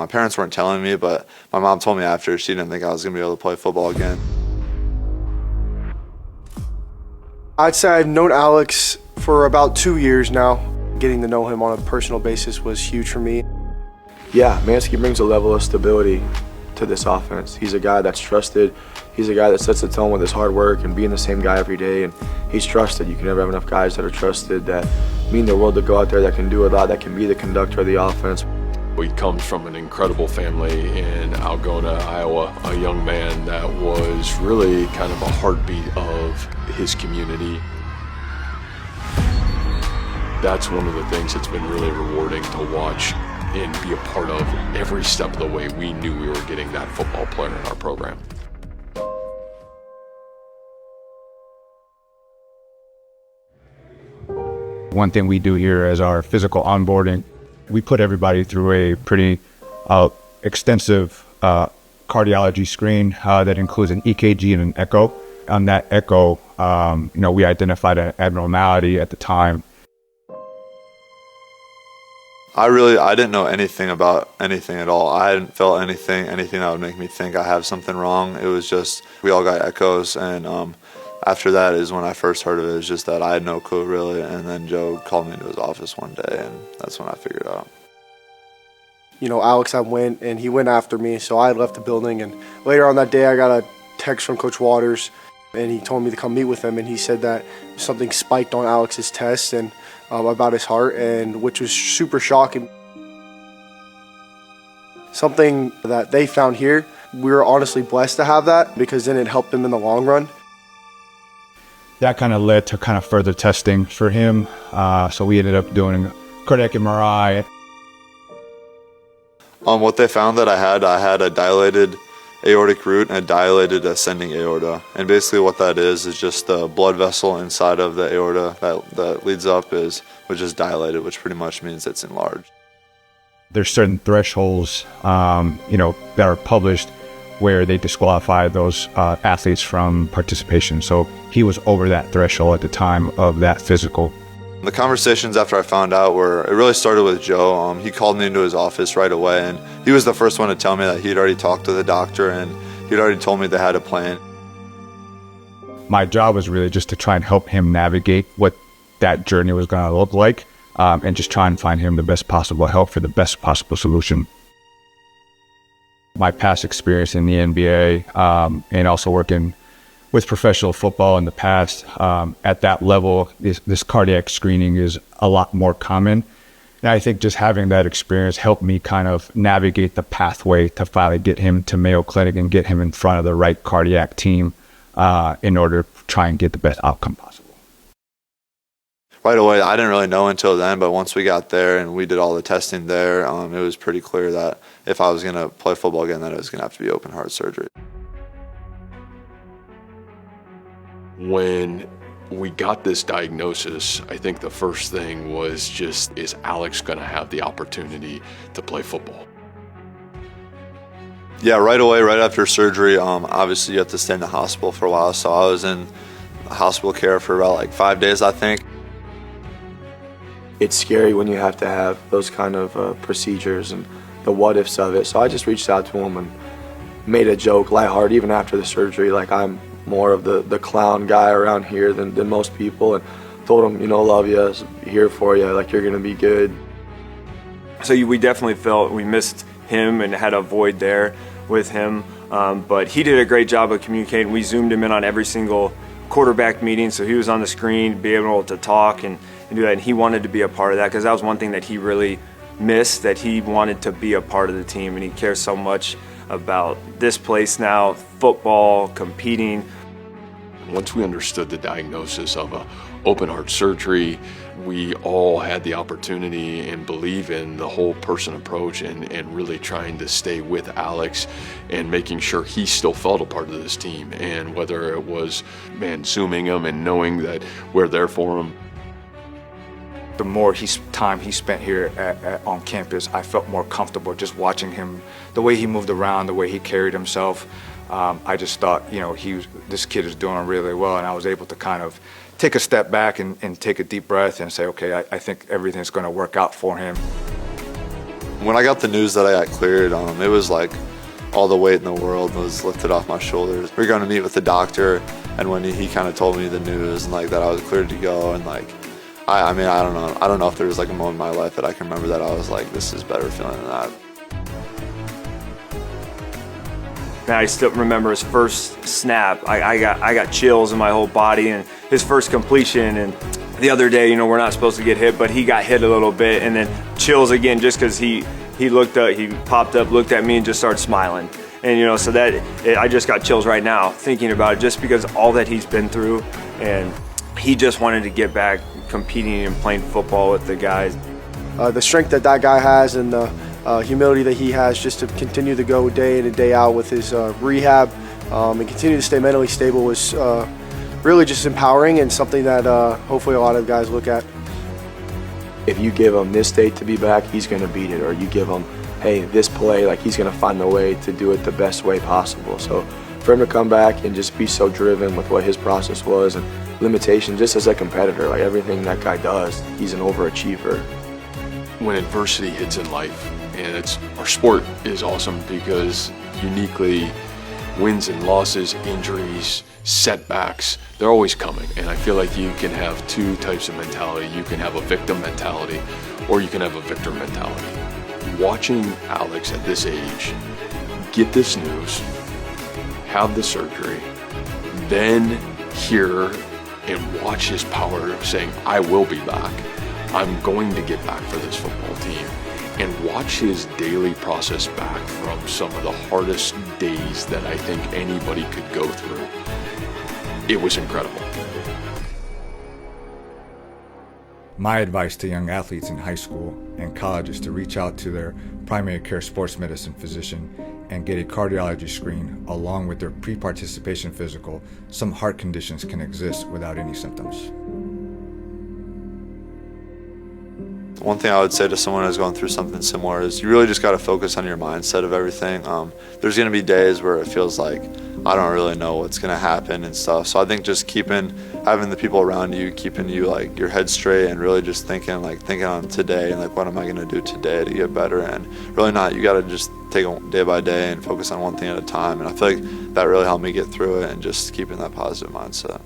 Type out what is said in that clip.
My parents weren't telling me, but my mom told me after she didn't think I was going to be able to play football again. I'd say I've known Alex for about 2 years now. Getting to know him on a personal basis was huge for me. Yeah, Manske brings a level of stability to this offense. He's a guy that's trusted. He's a guy that sets the tone with his hard work and being the same guy every day, and he's trusted. You can never have enough guys that are trusted, that mean the world to go out there, that can do a lot, that can be the conductor of the offense. He comes from an incredible family in Algona, Iowa, a young man that was really kind of a heartbeat of his community. That's one of the things that's been really rewarding to watch and be a part of every step of the way. We knew we were getting that football player in our program. One thing we do here is our physical onboarding. We put everybody through a pretty extensive cardiology screen that includes an EKG and an echo. On that echo, we identified an abnormality at the time. I didn't know anything about anything at all. I hadn't felt anything that would make me think I have something wrong. It was just, we all got echoes, and after that is when I first heard of it. It was just that I had no clue really, and then Joe called me into his office one day, and that's when I figured out. You know, Alex, I went, and he went after me, so I left the building, and later on that day I got a text from Coach Waters, and he told me to come meet with him, and he said that something spiked on Alex's test and about his heart, and which was super shocking. Something that they found here, we were honestly blessed to have that, because then it helped him in the long run. That kind of led to kind of further testing for him. So we ended up doing a cardiac MRI. What they found that I had a dilated aortic root and a dilated ascending aorta. And basically what that is just the blood vessel inside of the aorta that leads up which is dilated, which pretty much means it's enlarged. There's certain thresholds, that are published where they disqualify those athletes from participation. So he was over that threshold at the time of that physical. The conversations after I found out it really started with Joe. He called me into his office right away, and he was the first one to tell me that he'd already talked to the doctor and he'd already told me they had a plan. My job was really just to try and help him navigate what that journey was going to look like, and just try and find him the best possible help for the best possible solution. My past experience in the NBA and also working with professional football in the past, at that level, this cardiac screening is a lot more common. And I think just having that experience helped me kind of navigate the pathway to finally get him to Mayo Clinic and get him in front of the right cardiac team in order to try and get the best outcome possible. Right away, I didn't really know until then, but once we got there and we did all the testing there, it was pretty clear that if I was going to play football again, that it was going to have to be open heart surgery. When we got this diagnosis, I think the first thing was just, is Alex going to have the opportunity to play football? Yeah, right away, right after surgery, obviously you have to stay in the hospital for a while, so I was in hospital care for about 5 days, I think. It's scary when you have to have those kind of procedures and the what-ifs of it. So I just reached out to him and made a joke, lighthearted, even after the surgery. I'm more of the clown guy around here than most people, and told him, love you, here for you, you're going to be good. So we definitely felt we missed him and had a void there with him, but he did a great job of communicating. We zoomed him in on every single quarterback meeting, so he was on the screen, be able to talk and do that, and he wanted to be a part of that, because that was one thing that he really missed, that he wanted to be a part of the team, and he cares so much about this place now, football, competing. Once we understood the diagnosis of open heart surgery, we all had the opportunity and believe in the whole person approach and really trying to stay with Alex and making sure he still felt a part of this team. And whether it was, zooming him and knowing that we're there for him. The more time he spent here on campus, I felt more comfortable just watching him, the way he moved around, the way he carried himself. I just thought, this kid is doing really well, and I was able to kind of take a step back and take a deep breath and say, okay, I think everything's going to work out for him. When I got the news that I got cleared, it was like all the weight in the world was lifted off my shoulders. We were going to meet with the doctor, and when he kind of told me the news and like that I was cleared to go, and like I mean I don't know if there was like a moment in my life that I can remember that I was like, this is better feeling than that. And I still remember his first snap. I got chills in my whole body, and his first completion. And the other day, you know, we're not supposed to get hit, but he got hit a little bit, and then chills again just because he looked up, he popped up, looked at me, and just started smiling. And you know, so I just got chills right now thinking about it, just because all that he's been through, and he just wanted to get back competing and playing football with the guys. The strength that guy has, and the humility that he has, just to continue to go day in and day out with his rehab and continue to stay mentally stable, was really just empowering, and something that hopefully a lot of guys look at. If you give him this date to be back, he's going to beat it. Or you give him, hey, this play, like he's going to find a way to do it the best way possible. So for him to come back and just be so driven with what his process was and limitation, just as a competitor, like everything that guy does, he's an overachiever. When adversity hits in life, and our sport is awesome because uniquely wins and losses, injuries, setbacks, they're always coming. And I feel like you can have two types of mentality. You can have a victim mentality, or you can have a victor mentality. Watching Alex at this age get this news, have the surgery, then hear and watch his power saying, I will be back. I'm going to get back for this football team. And watch his daily process back from some of the hardest days that I think anybody could go through. It was incredible. My advice to young athletes in high school and college is to reach out to their primary care sports medicine physician and get a cardiology screen along with their pre-participation physical. Some heart conditions can exist without any symptoms. One thing I would say to someone who's going through something similar is you really just got to focus on your mindset of everything. There's going to be days where it feels like I don't really know what's going to happen and stuff. So I think just having the people around you, keeping you like your head straight, and really just thinking on today and like what am I going to do today to get better, and really not, you got to just take it day by day and focus on one thing at a time. And I feel like that really helped me get through it, and just keeping that positive mindset.